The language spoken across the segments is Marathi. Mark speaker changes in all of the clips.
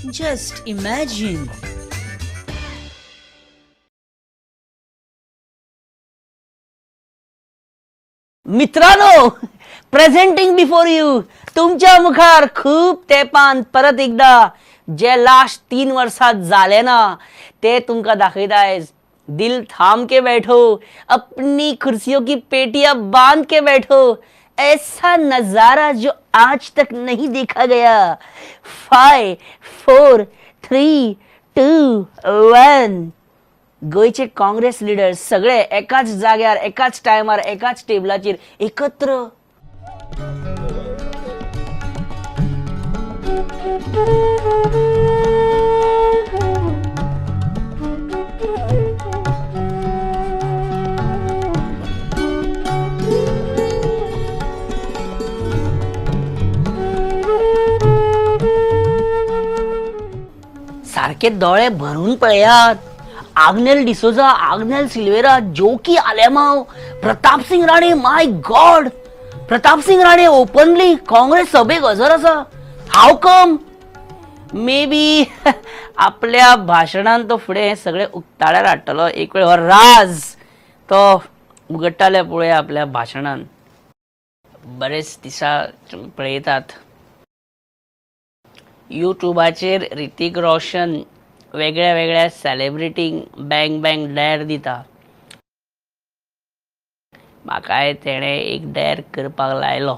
Speaker 1: Just imagine. मित्रांनो, प्रेझेंटिंग बिफोर यू, तुमच्या मुखार खूप तेंपान परत एकदा जे लास्ट 3 वर्षात झाले ना ते तुमका दाखयताय. दिल थाम के बैठो, अपनी कुर्सियों की पेटियां बांध के बैठो, ऐसा नजारा जो आज तक नहीं देखा गया. 5 4 3 2 1. गोयचे काँग्रेस लीडर सगळे एकाच जाग्यार, एकाच टायमार, एकाच टेबलाचेर एकत्र. सारखे डोळे भरून पळयात. आग्नेल डिसोजा, आग्नेल सिल्वेरा, जोकी आलेमाव, प्रताप सिंग राणे. माय गॉड, प्रताप सिंग राणे ओपनली काँग्रेस सभेक हजर आसा. How come? मे बी आपल्या भाशणान तो फुडें सगळे उक्ताड्यार हाडटलो. एक वेळ हो राज तो उगडटाले पळय आपल्या भाशणान. बरेच दिसा पळयतात युट्यूबाचेर ऋतिक रोशन वेगळ्या वेगळ्या सेलिब्रिटींक बँग बँग डेर दिता. म्हाकाय तेणे एक डेर करपाक लायलो.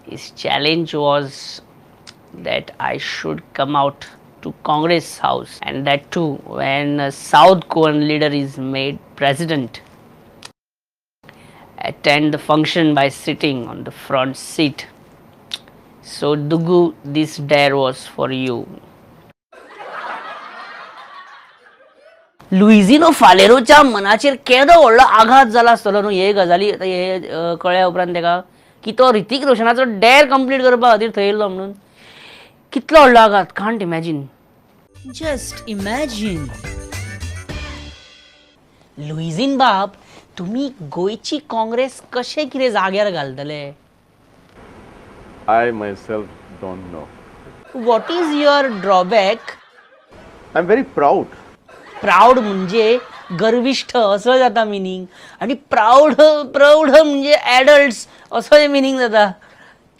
Speaker 1: His challenge was that I should come out to Congress House, and that too when a South Korean leader is made president. Attend the function by sitting on the front seat. So Dugu, this dare was for you. लुइजिनो फालेरोच्या मनाचेर केदो व्हडलो आघात जाला आसतलो न्हू हे गजाली हे कळ्या उपरांत तेका की तो ऋतिक रोशनाचो डेर कंप्लीट करपा खातीर थंय येयल्लो म्हणून. कितलो व्हडलो आघात, can't imagine. Just imagine. Luizinho Bab, तुम्ही गोयची काँग्रेस कशे कितें जाग्यार घालतले?
Speaker 2: I myself don't know.
Speaker 1: What is your drawback?
Speaker 2: I'm very proud.
Speaker 1: Proud म्हणजे गर्विष्ठ असं जाता मिनिंग, आणि प्राऊड प्रौढ म्हणजे ॲडल्ट्स असं मिनिंग जाता.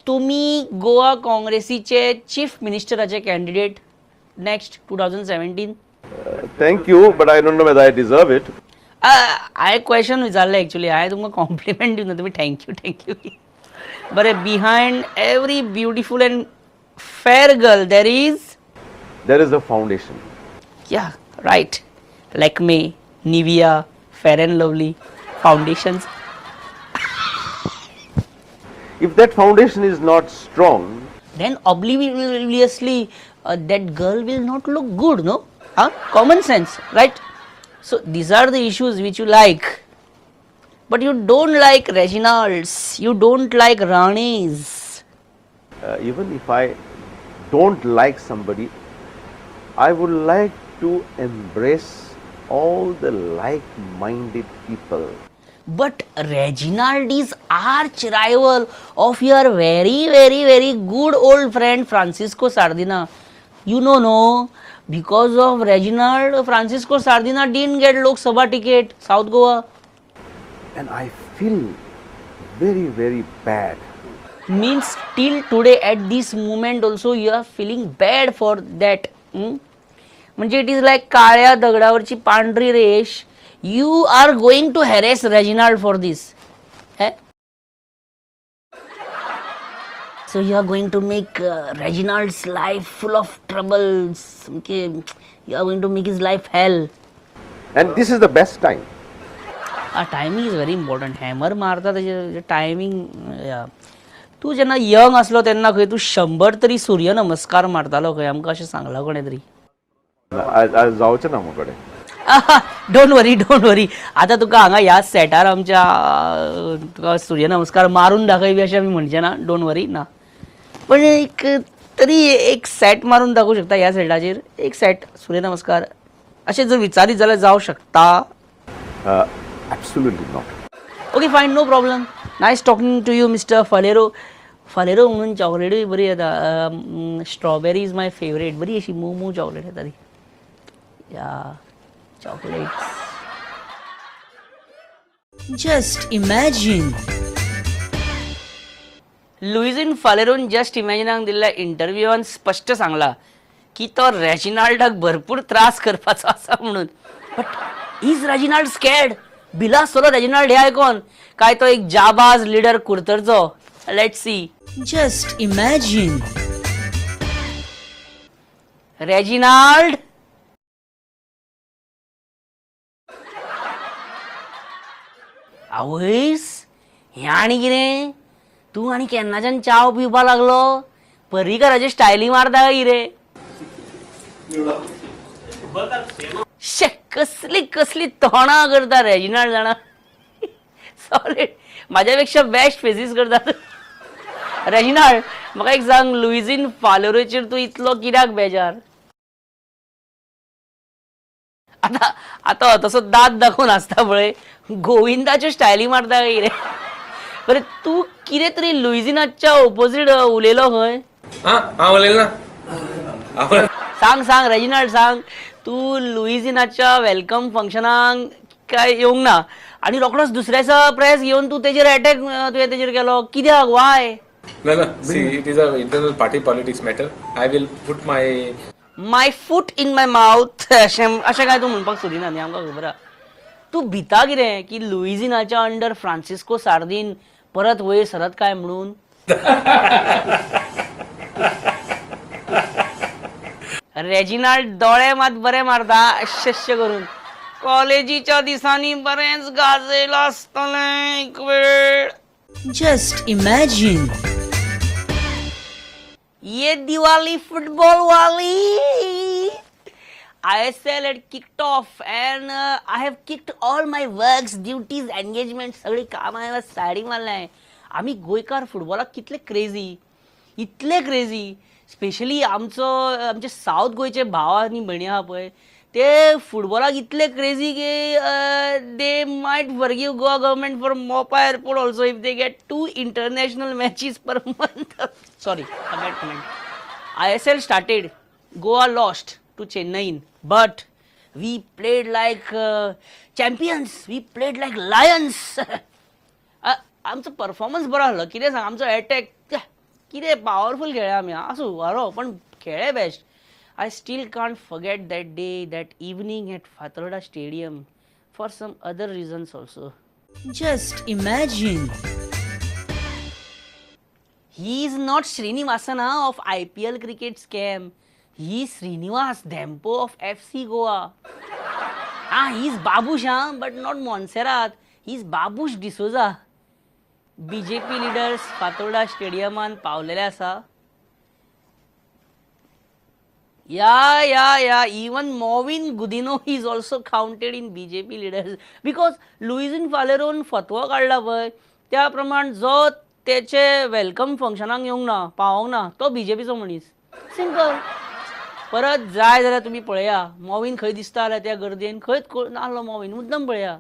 Speaker 1: तुम्ही गोवा काँग्रेसीचे चीफ मिनिस्टराचे candidate next 2017.
Speaker 2: Thank you, but I don't know whether I deserve it.
Speaker 1: हांवें क्वेश्चन विचारलें एक्चुली. हांवें तुमकां कॉम्प्लिमेंट दिवना, तुम्ही थँक्यू. बरें, behind every beautiful and fair girl there
Speaker 2: There is a foundation.
Speaker 1: या right, Lakme, Nivea, fair and lovely foundations.
Speaker 2: If that foundation is not strong,
Speaker 1: then obviously that girl will not look good, no? Common sense, right? So these are the issues which you like, but you don't like Reginalds, you don't like Ranis.
Speaker 2: even if I don't like somebody, I would like to embrace all the like-minded people.
Speaker 1: But Reginald is arch rival of your very good old friend Francisco Sardina. You know, no? Because of Reginald, Francisco Sardina didn't get Lok Sabha ticket, South Goa.
Speaker 2: And I feel very bad.
Speaker 1: Means till today at this moment also you are feeling bad for that. म्हणजे इट इज लाईक काळ्या दगडावरची पांढरी रेष. You are going to harass Reginald for this. So you are going to make Reginald's life full of troubles. You are going to make his life hell.
Speaker 2: And this is the best time.
Speaker 1: Timing is very important. Hammer मारता त्याचे टायमिंग. तू जेन्ना यंग असलो तेन्ना खंय तू 100 तरी सूर्य नमस्कार मारतालो खंय, आमकां अशें सांगलां कोणे तरी.
Speaker 2: आज जावचें ना म्हजे कडेन.
Speaker 1: डोंट वरी. आता तुका हांगा ह्या सेटार आमच्या तुका सूर्य नमस्कार मारून दाखय बी अशें आमी म्हणचे ना. डोंट वरी ना, पण एक तरी एक सेट मारून दाखवू शकता ह्या सेटाचेर. एक सेट सूर्य नमस्कार अशें जर विचारीत जाल्यार जावं शकता.
Speaker 2: Absolutely not.
Speaker 1: Okay, fine, no problem. Nice talking to you, Mr. Falero. Faleiro म्हणून चॉकलेटूय बरी येता. Strawberry is my favourite. बरी अशी मोमो चॉकलेट येता ती. या chocolate. Just imagine. Luizinho Faleiro just इमॅजिनाक दिल्ल्या इंटरव्यूवान स्पष्ट सांगला की तो रेजिनाल्डाक भरपूर त्रास करपाचो आसा म्हणून. But is Reginald scared? भिला आसतलो रेजिनाल्ड हे आयकोन काय तो एक जाबाज लिडर कुर्तरचो? Let's see. Just imagine. Reginald. आवयस हे आनी कितें? तू आनी केन्नाच्यान चाव पिवपा लागलो? पर्रीकाराचे स्टायली मारता काय कितें? शे कसली कसली तोंडां करता रेजिनाल्ड जाणा. सॉलिड. म्हाज्यापेक्षा बेस्ट फेसीस करता. रेजिनाल्ड म्हाका एक सांग, लुईजिन फालेरोचेर तूं इतलो कित्याक बेजार? आता आता तसो दात दाखोवन आसता पळय, गोविंदाच्यो स्टायली मारता काय कितें? बरें तू कितें तरी लुईजिनाच्या ओपोजीट उलयलो खंय? सांग सांग रेजिनाल्ड सांग. तू लुईजिनाच्या वेलकम फंक्शनाक काय येवंक ना आनी रोखडोच दुसऱ्याचा प्रेस घेवन तू तेजेर अटॅक तुवें तेजेर केलो कित्याक? Y?
Speaker 3: No, see, it is a internal party politics matter. I will put
Speaker 1: my foot in my mouth अशें काय तू म्हणपाक सोदिना न्ही, आमकां खबर आहा. तू भिता कितें की लुईजिनाच्या अंडर फ्रांसिस्को सार्दीन परत वयर सरत काय म्हणून? रेजिनाल्ड दोळे मात बरे मारता शस्य करून. कॉलेजीच्या दिसांनी बरेंच गाजयला आसतलें एक वेळ. Just imagine. ये दिवाली फुटबॉल वाली. ISL had kicked off and I have kicked all my works, duties, engagements, सगळी काम हांवें सायडीक मारलें. आमी गोंयकार फुटबॉलाक कितले क्रेजी, इतले क्रेजी. स्पेशली आमचे साऊथ गोंयचे भाव आनी भयणी आहा पळय, ते फुटबॉलाक इतले क्रेजी की they might forgive Goa government for Mopa airport also if they get 2 international matches per month. Sorry, a bad comment. ISL started. Goa lost to Chennai, but we played like champions. We played like lions. आमचो परफॉर्मन्स बरो आसलो. कितें सांग, आमचो अटॅक कितें पावरफुल खेळ्ळे आमी. आसूं बरो पण खेळ्ळे best. I still can't forget that day, that evening at Fatarda Stadium for some other reasons also. Just imagine. He is not Srinivasana of IPL cricket scam. He is Srinivas Dempo of FC Goa. He is Babush, but not Montserrat. He is Babush D'Souza. BJP leaders Fatarda Stadiuman पावलेले आसा. Yeah. Even Movin Gudino is also counted in BJP leaders because Luizin Faleron फतवो काढला पळय त्या प्रमाण जो तेचे वेलकम फंक्शनाक येवंक ना, पावोंक ना, तो बीजेपीचो मनीस. सिंपल. परत जाय जाल्यार तुमी पळया मोविन खंय दिसता जाल्यार त्या गर्देन खंयच नासलो मोविन. मुद्दम पळया.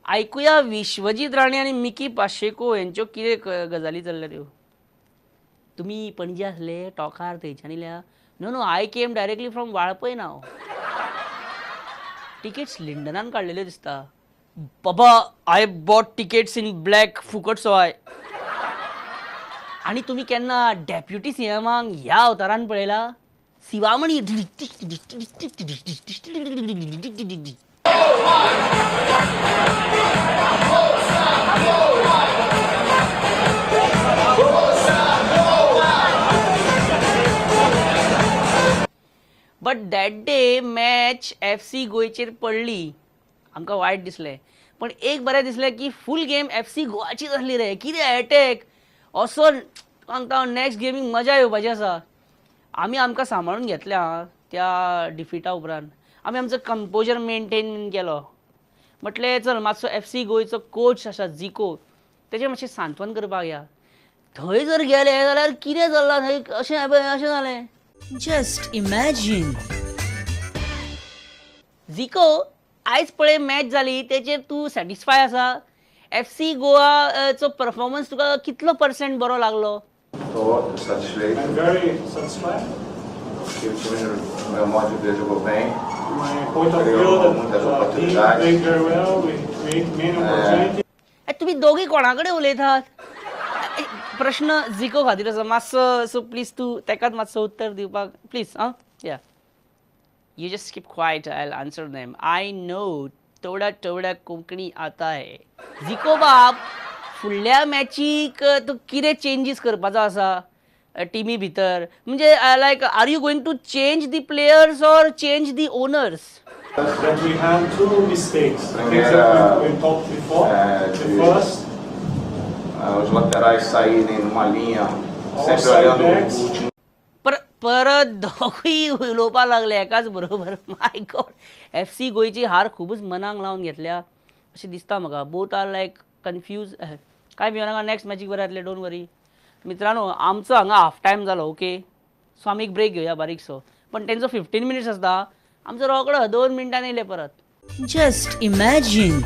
Speaker 1: ऐकूया विश्वजीत राणे आणि मिकी पाशेको यांच्यो कितें गजाली चल्ल्या त्यो. तुम्ही पणजे आसले टॉकार थंयच्यान इल्या? No I came directly from Valpoi नाव. टिकेट्स लिंडनान काडलेल्यो दिसता. बाबा I bought tickets in black फुकट सोय. आणि तुम्ही केन्ना डेप्युटी सीएमाक ह्या अवतारान पळयला? Sivamani. But that day match FC गोयचेर पडली. आमकां वायट दिसलें, पण एक बरें दिसलें की फूल गेम FC गोवाचीच आसली रे. कितें अटॅक असो सांगता. नेक्स्ट गेमीक मजा येवपाची आसा. आमी आमकां सांबाळून घेतल्या त्या डिफिटा उपरांत. आमी आमचो कंपोजर मेंटेन केलो. म्हटलें चल मातसो FC गोंयचो कोच आसा जिको, तेजें मातशें सांत्वन करपाक या. थंय जर गेले जाल्यार कितें चल्लां थंय अशें जालें. Just imagine. झिको आयज पळय मॅच जाली तेचेर तूं सॅटिस्फाय आसा? FC गोवा चो परफॉर्मन्स तुका कितलो % बरो लागलो?
Speaker 4: Estou satisfeito.
Speaker 5: I'm very satisfied.
Speaker 4: Que o time, no meu modo de ver, jogou bem.
Speaker 5: My point of view
Speaker 4: Criou
Speaker 5: that
Speaker 4: muitas
Speaker 5: the team
Speaker 4: oportunidades.
Speaker 5: played very well. We create many opportunities.
Speaker 1: तुम्ही दोघी कोणाकडे उलयतात? प्रश्न झिको खातीर आसा मातसो, सो प्लीज तूं तेकाच मातसो उत्तर दिवपाक प्लीज या you just keep quiet I will answer them. I know थोडा कोंकणी आता है. झिको बाब, फुडल्या मॅचीक तूं कितें चेंजीस करपाचो आसा टिमी भितर? म्हणजे like are you going to change the players or change the owners?
Speaker 5: That we had two mistakes. Things
Speaker 4: Primeira,
Speaker 5: that we talked before. The first,
Speaker 4: Os laterais saírem numa linha, sempre
Speaker 5: Offside
Speaker 4: olhando o
Speaker 5: backs.
Speaker 4: último.
Speaker 1: परत दोघूय उलोवपाक लागले एकाच बरोबर. माय गॉड, FC गोंयची हार खूबच मनाक लावन घेतल्या अशें दिसता म्हाका. Both are like confuse. काय भिवनाका, नेक्स्ट मॅचीक बरें जातलें, डोंट वरी. मित्रांनो, आमचो हांगा हाफ टायम जालो, ओके. सो आमी एक ब्रेक घेवया बारीकसो. पण तेंचो 15 मिनिट्स आसता, आमचो रोकडो 2 मिनटांनी येयले परत.
Speaker 6: Just imagine